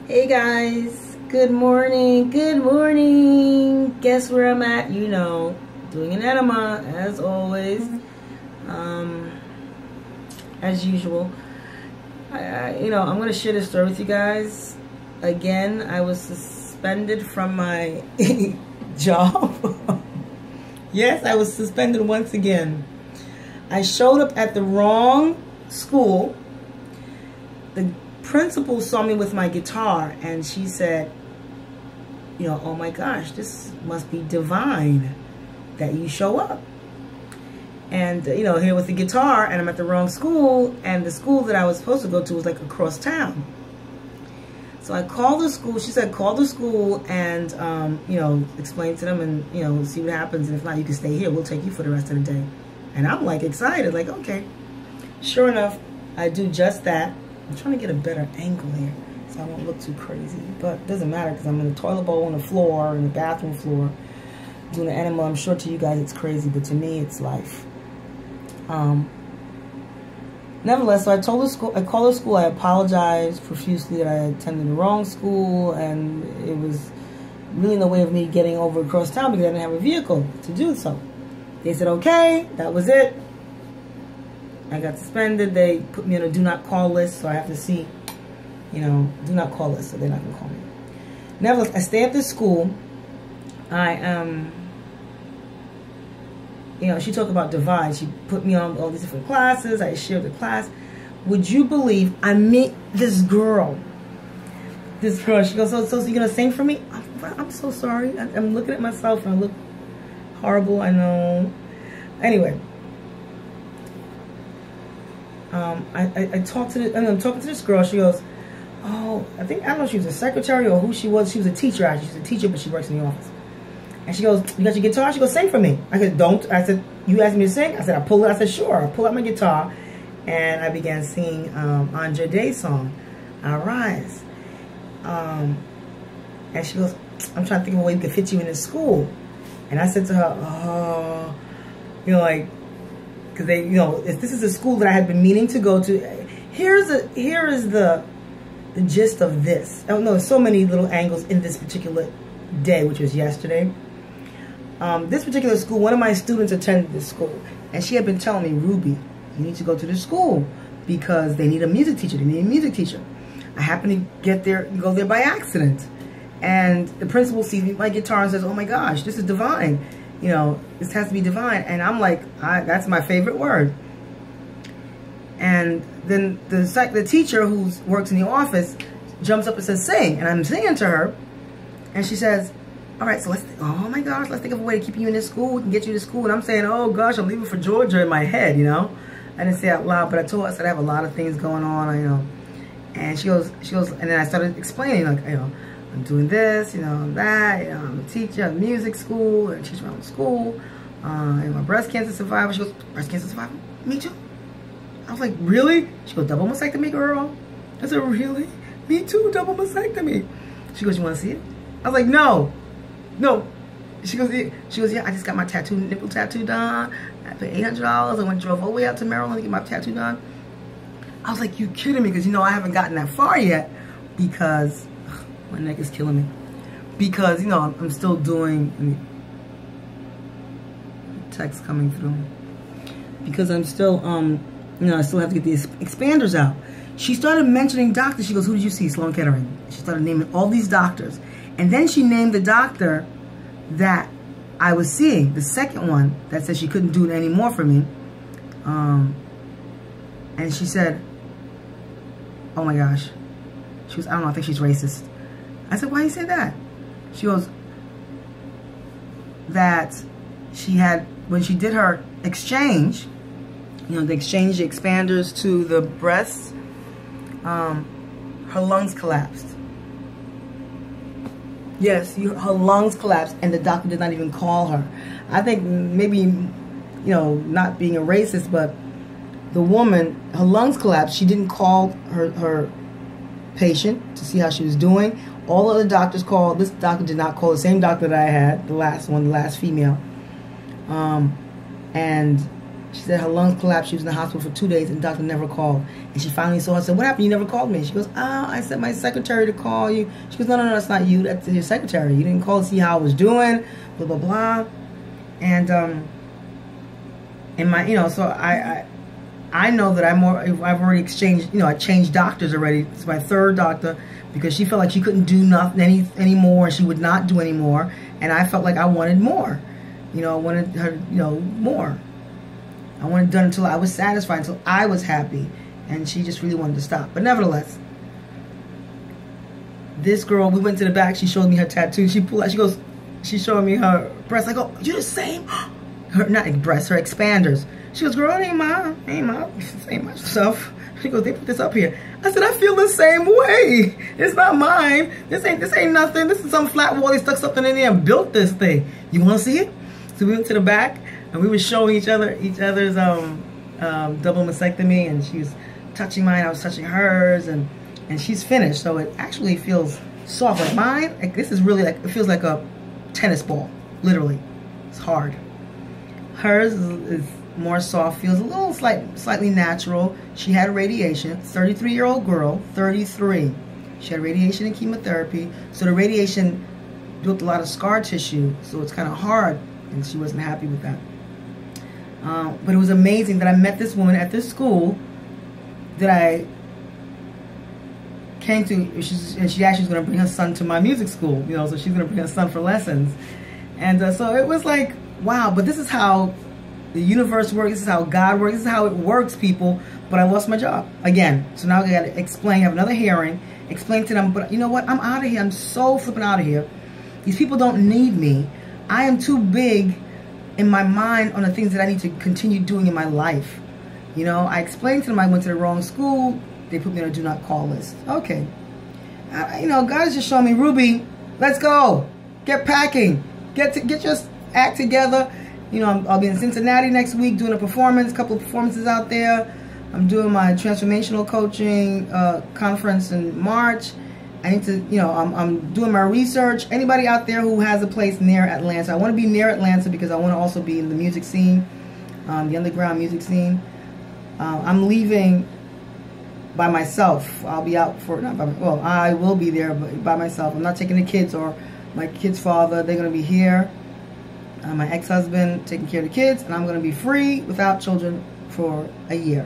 Hey guys, good morning, good morning. Guess where I'm at? You know, doing an enema as always, as usual. I'm gonna share this story with you guys. Again, I was suspended from my job. Yes, I was suspended once again. I showed up at the wrong school. The principal saw me with my guitar and she said, oh my gosh, this must be divine that you show up. And, here with the guitar, and I'm at the wrong school, and the school that I was supposed to go to was like across town. So I called the school. She said, call the school and, explain to them and, see what happens. And if not, you can stay here. We'll take you for the rest of the day. And I'm like excited, like, okay. Sure enough, I do just that. I'm trying to get a better angle here so I won't look too crazy. But it doesn't matter because I'm in a toilet bowl on the floor, in the bathroom floor, doing an enema. I'm sure to you guys it's crazy, but to me it's life. Nevertheless, so I told the school, I called the school, I apologized profusely that I attended the wrong school, and it was really no way of me getting over across town because I didn't have a vehicle to do so. They said, okay, that was it. I got suspended. They put me on a do not call list, so I have to see, do not call list, so they're not going to call me. Nevertheless, I stay at this school. She talked about divine. She put me on all these different classes. I shared the class. Would you believe I meet this girl? This girl, she goes, so you're going to sing for me? I'm so sorry. I'm looking at myself and I look horrible, I know. Anyway. I'm talking to this girl. She goes, oh, I don't know if she was a secretary or who she was. She was a teacher, actually. She was a teacher, but she works in the office. And she goes, you got your guitar? She goes, sing for me. I said, don't. I said, you asked me to sing? I said, I pull it. I said, sure. I pull out my guitar, and I began singing Andre Day's song, I Rise. And she goes, I'm trying to think of a way we could fit you in this school. And I said to her, because they, if this is a school that I had been meaning to go to. Here is the gist of this. I don't know, there's so many little angles in this particular day, which was yesterday. This particular school, one of my students attended this school, and she had been telling me, Ruby, you need to go to this school because they need a music teacher. They need a music teacher. I happened to go there by accident, and the principal sees me with my guitar and says, oh my gosh, this is divine. This has to be divine. And I'm like, that's my favorite word. And then the teacher who works in the office jumps up and says, sing. And I'm singing to her. And she says, all right, so oh my gosh, let's think of a way to keep you in this school. We can get you to school. And I'm saying, oh gosh, I'm leaving for Georgia in my head, I didn't say it out loud, but I told her, I said, I have a lot of things going on, And she goes, and then I started explaining, like, I'm doing this, that, I'm a teacher at music school, and I teach my own school, and I'm a breast cancer survivor. She goes, breast cancer survivor? Me too. I was like, really? She goes, double mastectomy, girl? I said, really? Me too, double mastectomy. She goes, you want to see it? I was like, no. She goes, yeah, I just got my nipple tattoo done. I paid $800. I drove all the way out to Maryland to get my tattoo done. I was like, you kidding me? Because, I haven't gotten that far yet because my neck is killing me. Because, I'm still doing, text coming through. Because I'm still, I still have to get these expanders out. She started mentioning doctors. She goes, who did you see? Sloan Kettering. She started naming all these doctors. And then she named the doctor that I was seeing, the second one that said she couldn't do it anymore for me. And she said, oh my gosh. She was, I don't know, I think she's racist. I said, why do you say that? She goes, that she had, when she did her exchange, they exchanged the expanders to the breasts, her lungs collapsed. Yes, her lungs collapsed, and the doctor did not even call her. I think maybe, not being a racist, but the woman, her lungs collapsed. She didn't call her patient to see how she was doing. All other doctors called. This doctor did not call. The same doctor that I had, the last female. And She said her lungs collapsed. She was in the hospital for 2 days, and the doctor never called. And she finally saw her and said, what happened? You never called me. She goes, I sent my secretary to call you. She goes, no, that's not you. That's your secretary. You didn't call to see how I was doing, blah, blah, blah. And, in my, so I know that I've already exchanged, I changed doctors already. It's my third doctor because she felt like she couldn't do nothing anymore, and she would not do anymore. And I felt like I wanted more. I wanted her, more. I wanted it done until I was satisfied, until I was happy. And she just really wanted to stop. But nevertheless, this girl, we went to the back. She showed me her tattoo. She pulled out, she goes, she's showing me her breasts. I go, you the same? Her, not breasts, her expanders. She goes, girl, it ain't mine. It ain't my stuff. She goes, they put this up here. I said, I feel the same way. It's not mine. This ain't nothing. This is some flat wall. They stuck something in there and built this thing. You want to see it? So we went to the back, and we were showing each other's double mastectomy, and she was touching mine. I was touching hers, and she's finished. So it actually feels soft. Like mine, like this is really like, it feels like a tennis ball, literally. It's hard. Hers is more soft, feels a little slightly natural. She had radiation. 33-year-old girl, 33. She had radiation and chemotherapy. So the radiation built a lot of scar tissue, so it's kind of hard, and she wasn't happy with that. But it was amazing that I met this woman at this school that I came to, and she actually was going to bring her son to my music school, so she's going to bring her son for lessons. And so it was like, wow, but this is how the universe works, this is how God works, this is how it works, people. But I lost my job again. So now I got to explain, have another hearing, explain to them, but you know what, I'm out of here. I'm so flipping out of here. These people don't need me. I am too big in my mind on the things that I need to continue doing in my life. I explained to them I went to the wrong school. They put me on a do not call list. Okay. God is just showing me, Ruby, let's go. Get packing. Get your act together. I'll be in Cincinnati next week doing a couple of performances out there. I'm doing my transformational coaching conference in March. I need to, I'm doing my research. Anybody out there who has a place near Atlanta, I want to be near Atlanta because I want to also be in the music scene, the underground music scene. I'm leaving by myself. I'll be out for, I will be there by myself. I'm not taking the kids or my kid's father. They're going to be here. My ex-husband taking care of the kids, and I'm going to be free without children for a year.